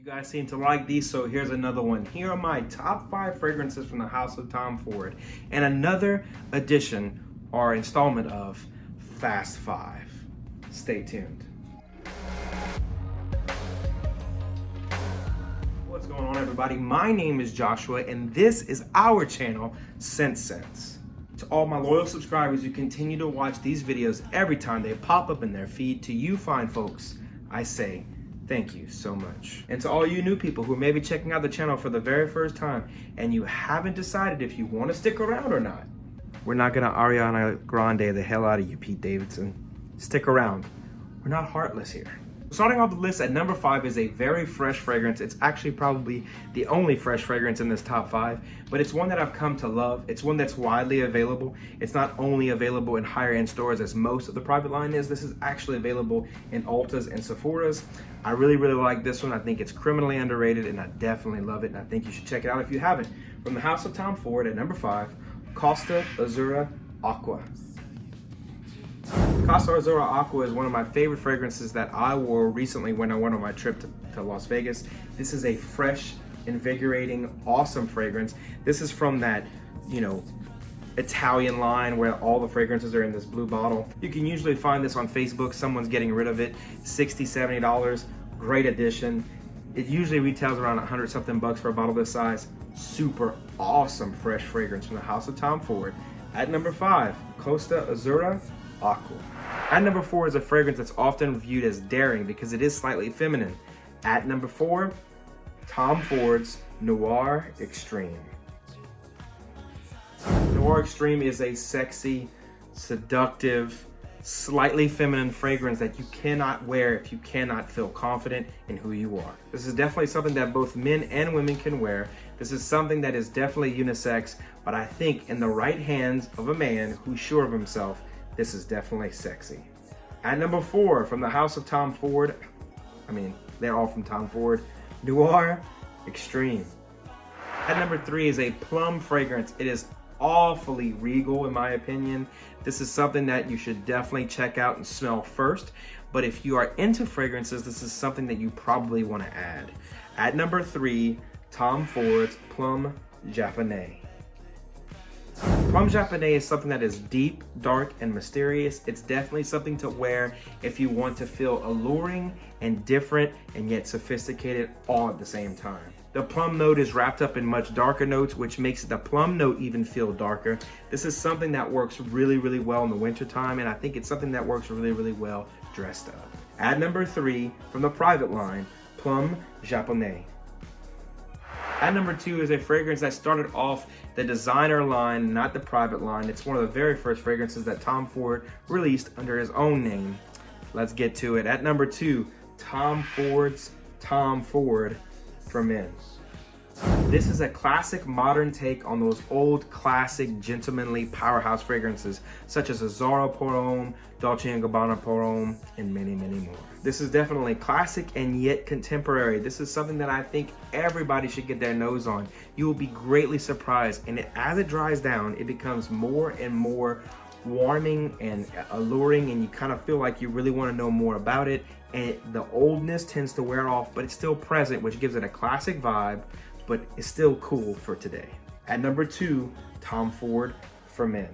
guys seem to like these, so here's another one. Here are my top 5 fragrances from the house of Tom Ford, and another edition or installment of Fast 5. Stay tuned. What's going on, everybody? My name is Joshua, and this is our channel, ScentSense. To all my loyal subscribers who continue to watch these videos every time they pop up in their feed, to you fine folks, I say thank you so much. And to all you new people who may be checking out the channel for the very first time and you haven't decided if you want to stick around or not, we're not gonna Ariana Grande the hell out of you, Pete Davidson. Stick around. We're not heartless here. Starting off the list at number 5 is a very fresh fragrance. It's actually probably the only fresh fragrance in this top 5, but it's one that I've come to love. It's one that's widely available. It's not only available in higher end stores as most of the private line is. This is actually available in Ulta's and Sephora's. I really like this one. I think it's criminally underrated and I definitely love it, and I think you should check it out if you haven't. From the house of Tom Ford at number 5, Casa Azura Aqua. Casa Azura Aqua is one of my favorite fragrances that I wore recently when I went on my trip to Las Vegas. This is a fresh, invigorating, awesome fragrance. This is from that, Italian line where all the fragrances are in this blue bottle. You can usually find this on Facebook. Someone's getting rid of it. $60, $70, great addition. It usually retails around 100 something bucks for a bottle this size. Super awesome fresh fragrance from the house of Tom Ford. At number 5, Casa Azura Aqua. At number 4 is a fragrance that's often viewed as daring because it is slightly feminine. At number 4, Tom Ford's Noir Extreme. Noir Extreme is a sexy, seductive, slightly feminine fragrance that you cannot wear if you cannot feel confident in who you are. This is definitely something that both men and women can wear. This is something that is definitely unisex, but I think in the right hands of a man who's sure of himself, this is definitely sexy. At number 4, from the house of Tom Ford, they're all from Tom Ford, Noir Extreme. At number 3 is a plum fragrance. It is awfully regal in my opinion. This is something that you should definitely check out and smell first, but if you are into fragrances, this is something that you probably want to add. At number 3, Tom Ford's Plum Japanese. Plum Japanese is something that is deep, dark, and mysterious. It's definitely something to wear if you want to feel alluring and different and yet sophisticated all at the same time. The plum note is wrapped up in much darker notes, which makes the plum note even feel darker. This is something that works really well in the wintertime, and I think it's something that works really well dressed up. At number 3, from the private line, Plum Japanese. At number 2 is a fragrance that started off the designer line, not the private line. It's one of the very first fragrances that Tom Ford released under his own name. Let's get to it. At number 2, Tom Ford's Tom Ford for Men. This is a classic modern take on those old classic gentlemanly powerhouse fragrances such as Azura Pour Homme, Dolce & Gabbana Pour Homme, and many more. This is definitely classic and yet contemporary. This is something that I think everybody should get their nose on. You will be greatly surprised, and as it dries down, it becomes more and more warming and alluring, and you kind of feel like you really want to know more about it, and the oldness tends to wear off, but it's still present, which gives it a classic vibe, but it's still cool for today. At number 2, Tom Ford for Men.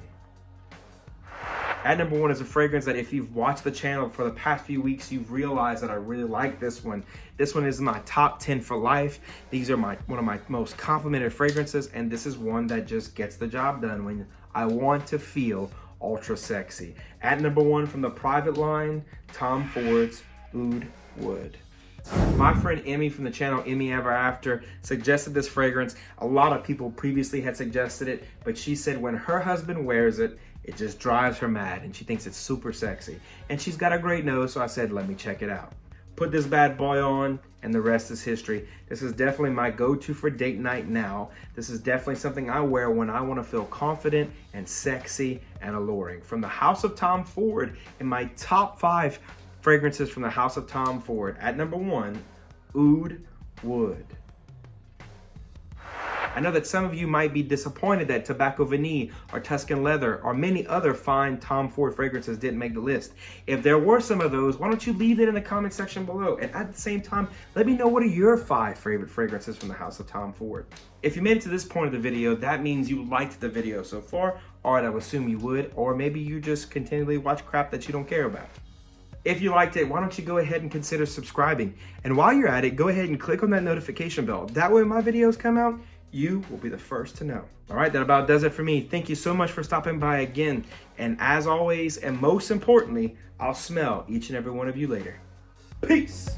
At number 1 is a fragrance that if you've watched the channel for the past few weeks, you've realized that I really like this one. This one is my top 10 for life. These are one of my most complimented fragrances, and this is one that just gets the job done when I want to feel ultra sexy. At number 1 from the private line, Tom Ford's Oud Wood. My friend Emmy from the channel Emmy Ever After suggested this fragrance. A lot of people previously had suggested it, but she said when her husband wears it, it just drives her mad and she thinks it's super sexy. And she's got a great nose, so I said, let me check it out. Put this bad boy on and the rest is history. This is definitely my go-to for date night now. This is definitely something I wear when I want to feel confident and sexy and alluring. From the house of Tom Ford, in my top 5 fragrances from the house of Tom Ford, at number 1, Oud Wood. I know that some of you might be disappointed that Tobacco Vanille or Tuscan Leather or many other fine Tom Ford fragrances didn't make the list. If there were some of those, why don't you leave it in the comment section below? And at the same time, let me know what are your 5 favorite fragrances from the house of Tom Ford. If you made it to this point of the video, that means you liked the video so far, or I would assume you would, or maybe you just continually watch crap that you don't care about. If you liked it, why don't you go ahead and consider subscribing? And while you're at it, go ahead and click on that notification bell. That way when my videos come out, you will be the first to know. All right, that about does it for me. Thank you so much for stopping by again. And as always, and most importantly, I'll smell each and every one of you later. Peace.